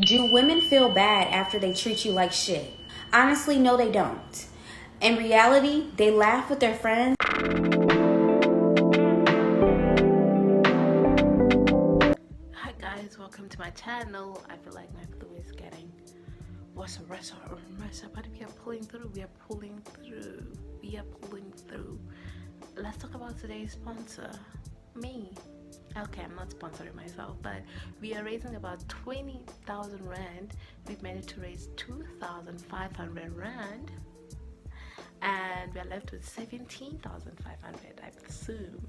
Do women feel bad after they treat you like shit? Honestly, no, they don't. In reality, they laugh with their friends. Hi guys, welcome to my channel. I feel like my flu is getting worse and worse and worse, but we are pulling through. Let's talk about today's sponsor, me. Okay, I'm not sponsoring myself, but we are raising about 20,000 rand. We've managed to raise 2,500 rand, and we are left with 17,500, I presume.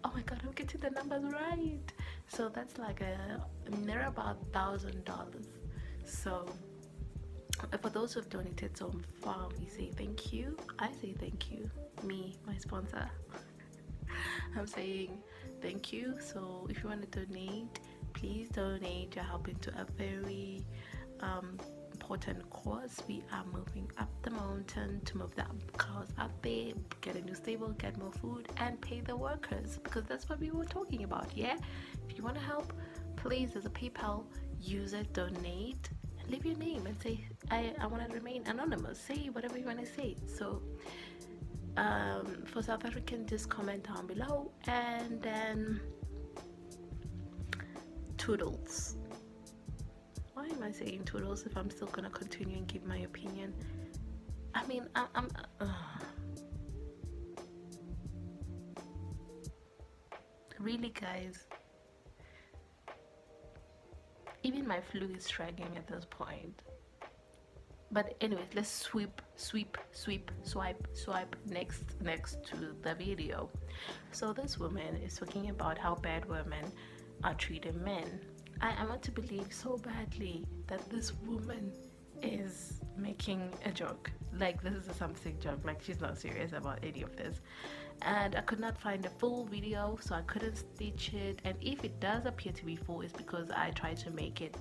Oh my god, I'm getting the numbers right. So that's like near about $1,000. So for those who've donated so far, we say thank you. I say thank you. Me, my sponsor. I'm saying thank you. So if you want to donate, please donate. You're helping to a very important cause. We are moving up the mountain to move that cause up there, get a new stable, get more food, and pay the workers, because that's what we were talking about. Yeah, if you want to help, please, there's a PayPal. Use it, donate, and leave your name and say I want to remain anonymous. Say whatever you want to say. So for South African, just comment down below, and then toodles. Why am I saying toodles if I'm still gonna continue and give my opinion? I mean, I'm really, guys. Even my flu is dragging at this point. But anyways, let's swipe next to the video. So this woman is talking about how bad women are treating men. I want to believe so badly that this woman is making a joke. Like, this is a something joke. Like, she's not serious about any of this. And I could not find a full video, so I couldn't stitch it. And if it does appear to be full, it's because I tried to make it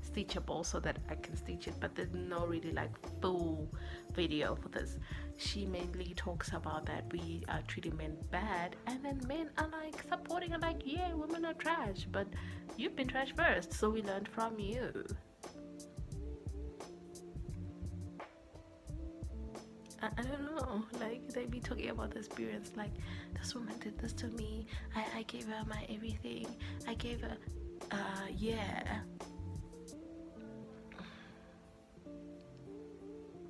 stitchable so that I can stitch it, but there's no really like full video for this. She mainly talks about that we are treating men bad, and then men are like supporting and like, yeah, women are trash, but you've been trash first, so we learned from you. I don't know, like, they be talking about the experience, like, this woman did this to me, I gave her my everything, I gave her yeah.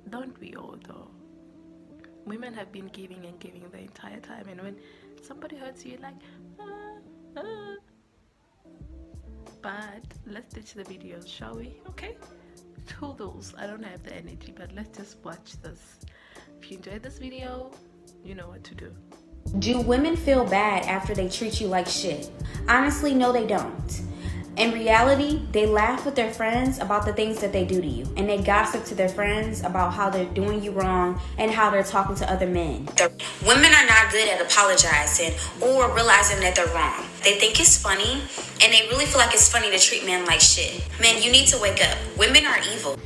Don't we all though? Women have been giving and giving the entire time, and when somebody hurts you, you're like, But let's ditch the videos, shall we? Okay, toodles. I don't have the energy, but let's just watch this. If you enjoyed this video, you know what to do. Do women feel bad after they treat you like shit? Honestly, no, they don't. In reality, they laugh with their friends about the things that they do to you, and they gossip to their friends about how they're doing you wrong and how they're talking to other men. Women are not good at apologizing or realizing that they're wrong. They think it's funny, and they really feel like it's funny to treat men like shit. Man, you need to wake up. Women are evil.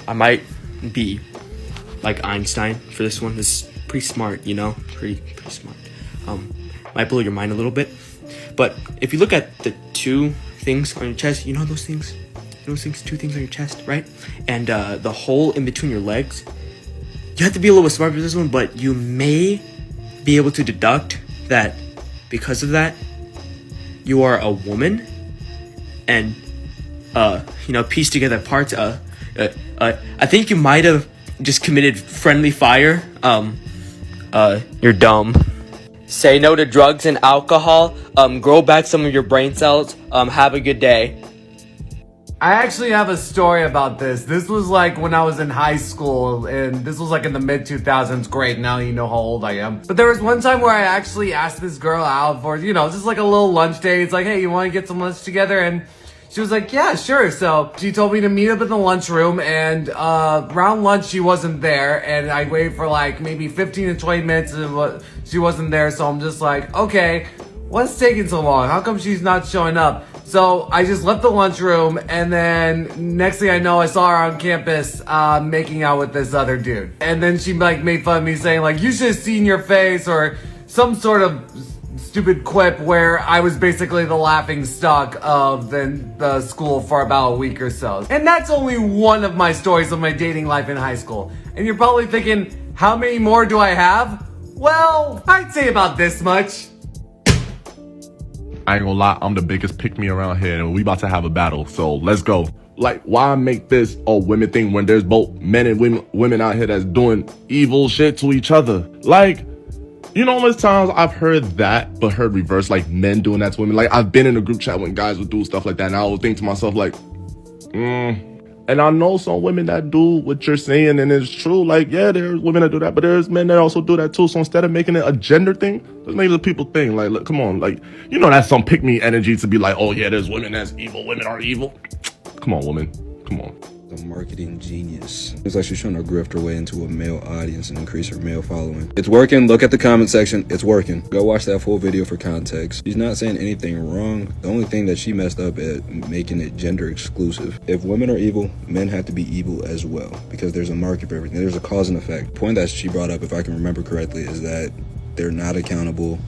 I might be like Einstein for this one. This is pretty smart, you know, pretty smart. Might blow your mind a little bit. But if you look at the two things on your chest, you know those things? Those things, two things on your chest, right? And the hole in between your legs. You have to be a little bit smart for this one, but you may be able to deduct that because of that, you are a woman. And, piece together parts. I think you might have just committed friendly fire. You're dumb. Say no to drugs and alcohol. Grow back some of your brain cells. Have a good day. I actually have a story about this. This was like when I was in high school, and this was like in the mid 2000s. Great, now you know how old I am. But there was one time where I actually asked this girl out for, just like a little lunch date. It's like, hey, you want to get some lunch together? And she was like, yeah, sure. So she told me to meet up in the lunchroom, and around lunch she wasn't there, and I waited for like maybe 15 to 20 minutes and she wasn't there. So I'm just like, okay, what's taking so long? How come she's not showing up? So I just left the lunchroom, and then next thing I know, I saw her on campus making out with this other dude. And then she like made fun of me saying like, you should have seen your face, or some sort of stupid quip where I was basically the laughing stock of the school for about a week or so. And that's only one of my stories of my dating life in high school. And you're probably thinking, how many more do I have? Well, I'd say about this much. I ain't gonna lie, I'm the biggest pick-me around here, and we about to have a battle, so let's go. Like, why make this a women thing when there's both men and women out here that's doing evil shit to each other? Like, you know, most times I've heard that, but heard reverse, like men doing that to women. Like, I've been in a group chat when guys would do stuff like that, and I would think to myself, like, And I know some women that do what you're saying, and it's true. Like, yeah, there's women that do that, but there's men that also do that too. So instead of making it a gender thing, let's make it a people thing. Like, look, come on. Like, you know, that's some pick-me energy to be like, oh, yeah, there's women that's evil. Women are evil. Come on, woman. Come on. A marketing genius. It's like she's trying to grift her way into a male audience and increase her male following. It's working. Look at the comment section. It's working. Go watch that full video for context. She's not saying anything wrong. The only thing that she messed up at making it gender exclusive. If women are evil, men have to be evil as well, because there's a market for everything. There's a cause and effect. The point that she brought up, if I can remember correctly, is that they're not accountable,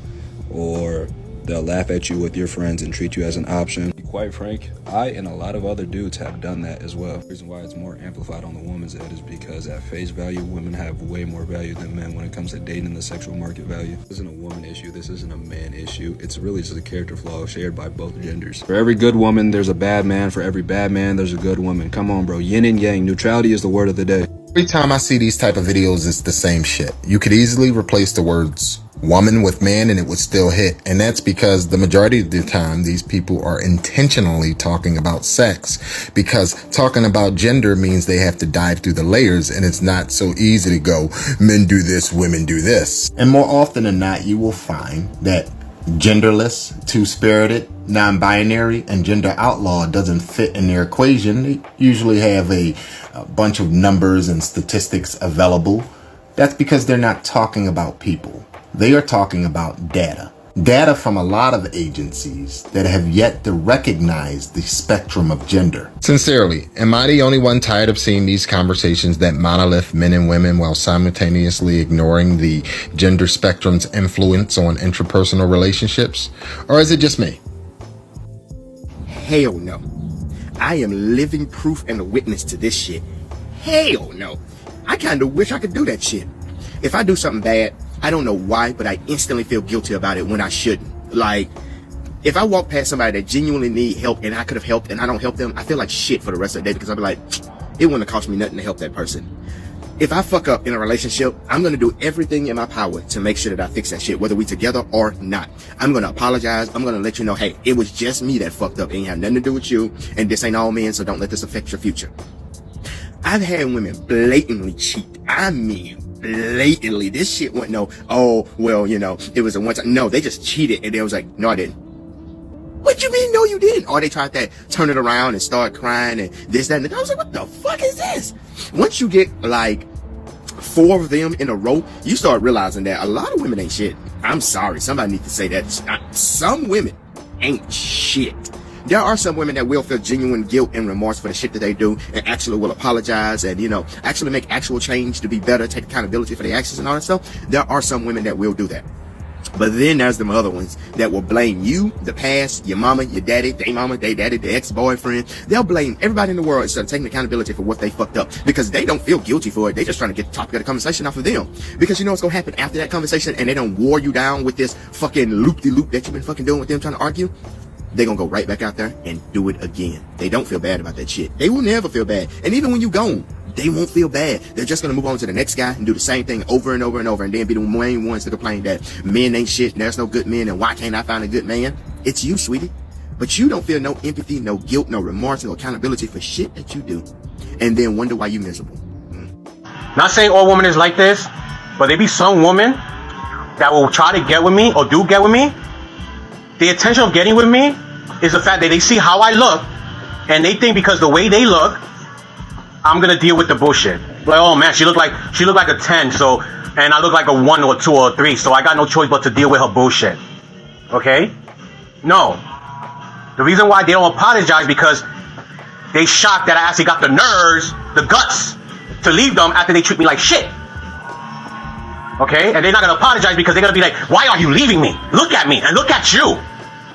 or they'll laugh at you with your friends and treat you as an option. To be quite frank, I and a lot of other dudes have done that as well. The reason why it's more amplified on the woman's end is because at face value, women have way more value than men when it comes to dating the sexual market value. This isn't a woman issue. This isn't a man issue. It's really just a character flaw shared by both genders. For every good woman, there's a bad man. For every bad man, there's a good woman. Come on, bro. Yin and yang. Neutrality is the word of the day. Every time I see these type of videos, it's the same shit. You could easily replace the words woman with man and it would still hit. And that's because the majority of the time, these people are intentionally talking about sex, because talking about gender means they have to dive through the layers, and it's not so easy to go, men do this, women do this. And more often than not, you will find that genderless, two-spirited, non-binary, and gender outlaw doesn't fit in their equation. They usually have a bunch of numbers and statistics available. That's because they're not talking about people. They are talking about data. Data from a lot of agencies that have yet to recognize the spectrum of gender. Sincerely, am I the only one tired of seeing these conversations that monolith men and women while simultaneously ignoring the gender spectrum's influence on interpersonal relationships? Or is it just me? Hell no. I am living proof and a witness to this shit. Hell no. I kind of wish I could do that shit. If I do something bad, I don't know why, but I instantly feel guilty about it when I shouldn't. Like, if I walk past somebody that genuinely need help and I could have helped and I don't help them, I feel like shit for the rest of the day, because I'll be like, it wouldn't have cost me nothing to help that person. If I fuck up in a relationship, I'm going to do everything in my power to make sure that I fix that shit, whether we together or not. I'm going to apologize. I'm going to let you know, hey, it was just me that fucked up. It ain't have nothing to do with you, and this ain't all men, so don't let this affect your future. I've had women blatantly cheat. I mean, blatantly. This shit went no, oh, well, you know, it was a one time. No, they just cheated, and they was like, no, I didn't. What you mean, no, you didn't? Or they tried that, turn it around and start crying and this, that, and I was like, what the fuck is this? Once you get like 4 of them in a row, you start realizing that a lot of women ain't shit. I'm sorry, somebody needs to say that. Some women ain't shit. There are some women that will feel genuine guilt and remorse for the shit that they do and actually will apologize and, you know, actually make actual change to be better, take accountability for their actions and all that stuff. There are some women that will do that. But then there's them other ones that will blame you, the past, your mama, your daddy, they mama, they daddy, the ex-boyfriend. They'll blame everybody in the world instead of taking accountability for what they fucked up, because they don't feel guilty for it. They just trying to get the topic of the conversation off of them. Because you know what's going to happen after that conversation, and they don't wore you down with this fucking loop-de-loop that you've been fucking doing with them trying to argue? They're going to go right back out there and do it again. They don't feel bad about that shit. They will never feel bad. And even when you gone, they won't feel bad. They're just going to move on to the next guy and do the same thing over and over and over, and then be the main ones to complain that men ain't shit and there's no good men and why can't I find a good man? It's you, sweetie. But you don't feel no empathy, no guilt, no remorse, no accountability for shit that you do, and then wonder why you miserable. Not saying all women is like this, but there be some women that will try to get with me or do get with me. The intention of getting with me is the fact that they see how I look, and they think because the way they look, I'm gonna deal with the bullshit. Like, oh man, she looked like a 10, so, and I look like a 1 or a 2 or a 3, so I got no choice but to deal with her bullshit. Okay? No. The reason why they don't apologize because they shocked that I actually got the nerves, the guts to leave them after they treat me like shit. Okay? And they're not gonna apologize because they're gonna be like, why are you leaving me? Look at me and look at you.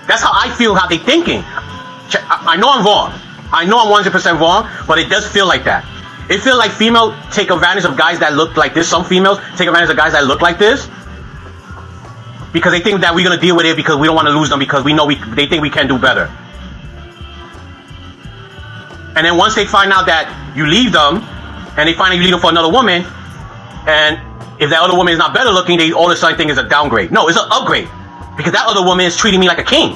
That's how I feel, how they thinking. I know I'm wrong. I know I'm 100% wrong, but it does feel like that. It feels like females take advantage of guys that look like this. Some females take advantage of guys that look like this because they think that we're gonna deal with it because we don't want to lose them because we know they think we can do better. And then once they find out that you leave them, and they find out you leave them for another woman, and if that other woman is not better looking, they all of a sudden think it's a downgrade. No, it's an upgrade because that other woman is treating me like a king,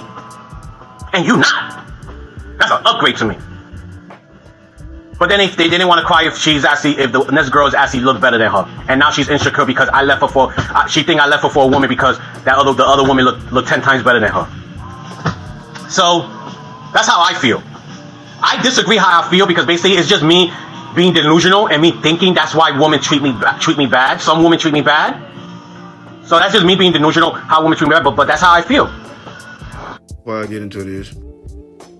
and you not. That's an upgrade to me. But then if they didn't want to cry if the next girl is actually look better than her, and now she's insecure because I left her for. She think I left her for a woman because the other woman looked 10 times better than her. So that's how I feel. I disagree how I feel because basically it's just me being delusional and me thinking that's why women treat me bad. Some women treat me bad. So that's just me being delusional how women treat me bad. But that's how I feel. Before I get into this,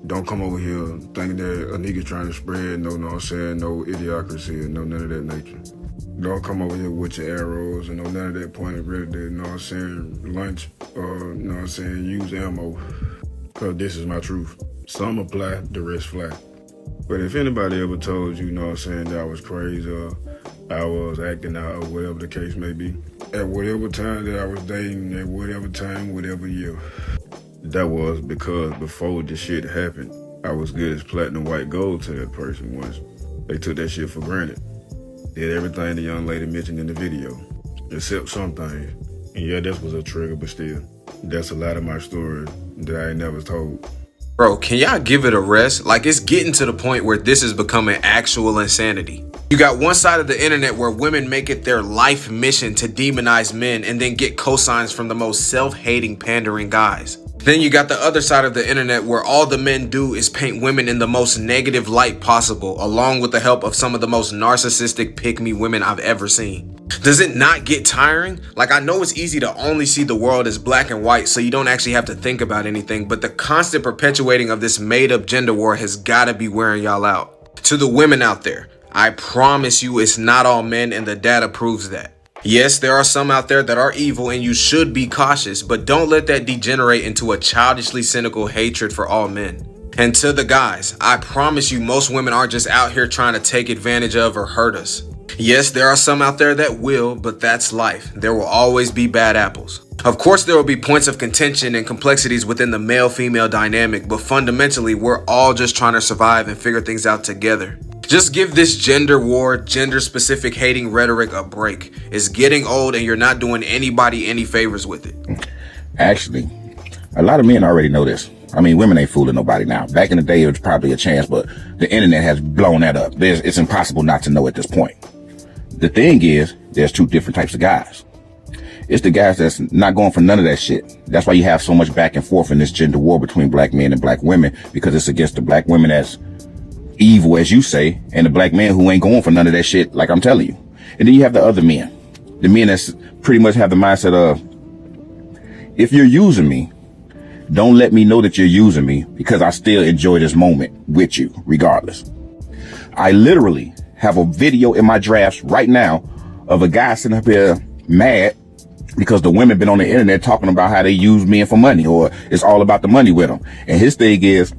don't come over here thinking that a nigga trying to spread no idiocracy and none of that nature. Don't come over here with your arrows and none of that pointed red, lunch, use ammo. Cause this is my truth. Some apply, the rest fly. But if anybody ever told you, that I was crazy or I was acting out or whatever the case may be, at whatever time that I was dating, at whatever time, whatever year, that was because before this shit happened, I was good as platinum white gold to that person once. They took that shit for granted. Did everything the young lady mentioned in the video, except some things. And yeah, this was a trigger, but still, that's a lot of my story that I ain't never told. Bro, can y'all give it a rest? Like, it's getting to the point where this is becoming actual insanity. You got one side of the internet where women make it their life mission to demonize men and then get cosigns from the most self-hating, pandering guys. Then you got the other side of the internet where all the men do is paint women in the most negative light possible, along with the help of some of the most narcissistic pick-me women I've ever seen. Does it not get tiring? Like, I know it's easy to only see the world as black and white so you don't actually have to think about anything, but the constant perpetuating of this made-up gender war has gotta be wearing y'all out. To the women out there, I promise you it's not all men and the data proves that. Yes, there are some out there that are evil and you should be cautious, but don't let that degenerate into a childishly cynical hatred for all men. And to the guys, I promise you most women aren't just out here trying to take advantage of or hurt us. Yes, there are some out there that will, but that's life. There will always be bad apples. Of course, there will be points of contention and complexities within the male-female dynamic, but fundamentally, we're all just trying to survive and figure things out together. Just give this gender war, gender-specific hating rhetoric a break. It's getting old and you're not doing anybody any favors with it. Actually, a lot of men already know this. I mean, women ain't fooling nobody now. Back in the day, it was probably a chance, but the internet has blown that up. It's impossible not to know at this point. The thing is, there's two different types of guys. It's the guys that's not going for none of that shit. That's why you have so much back and forth in this gender war between black men and black women, because it's against the black women that's evil, as you say, and the black men who ain't going for none of that shit, like I'm telling you. And then you have the other men. The men that's pretty much have the mindset of, if you're using me, don't let me know that you're using me because I still enjoy this moment with you, regardless. I literally have a video in my drafts right now of a guy sitting up here mad because the women been on the internet talking about how they use men for money, or it's all about the money with them. And his thing is,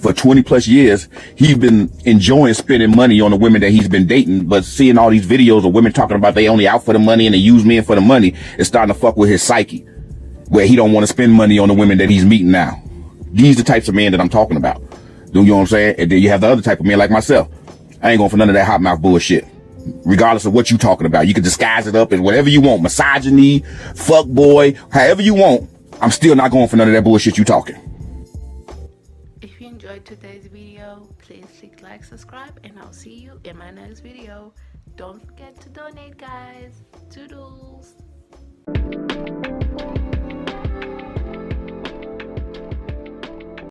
for 20 plus years, he's been enjoying spending money on the women that he's been dating, but seeing all these videos of women talking about they only out for the money and they use men for the money is starting to fuck with his psyche, where he don't want to spend money on the women that he's meeting now. These are the types of men that I'm talking about. You know what I'm saying? And then you have the other type of men like myself. I ain't going for none of that hot mouth bullshit. Regardless of what you talking about, you can disguise it up as whatever you want. Misogyny, fuck boy, however you want. I'm still not going for none of that bullshit you talking. If you enjoyed today's video, please click like, subscribe, and I'll see you in my next video. Don't forget to donate, guys. Toodles.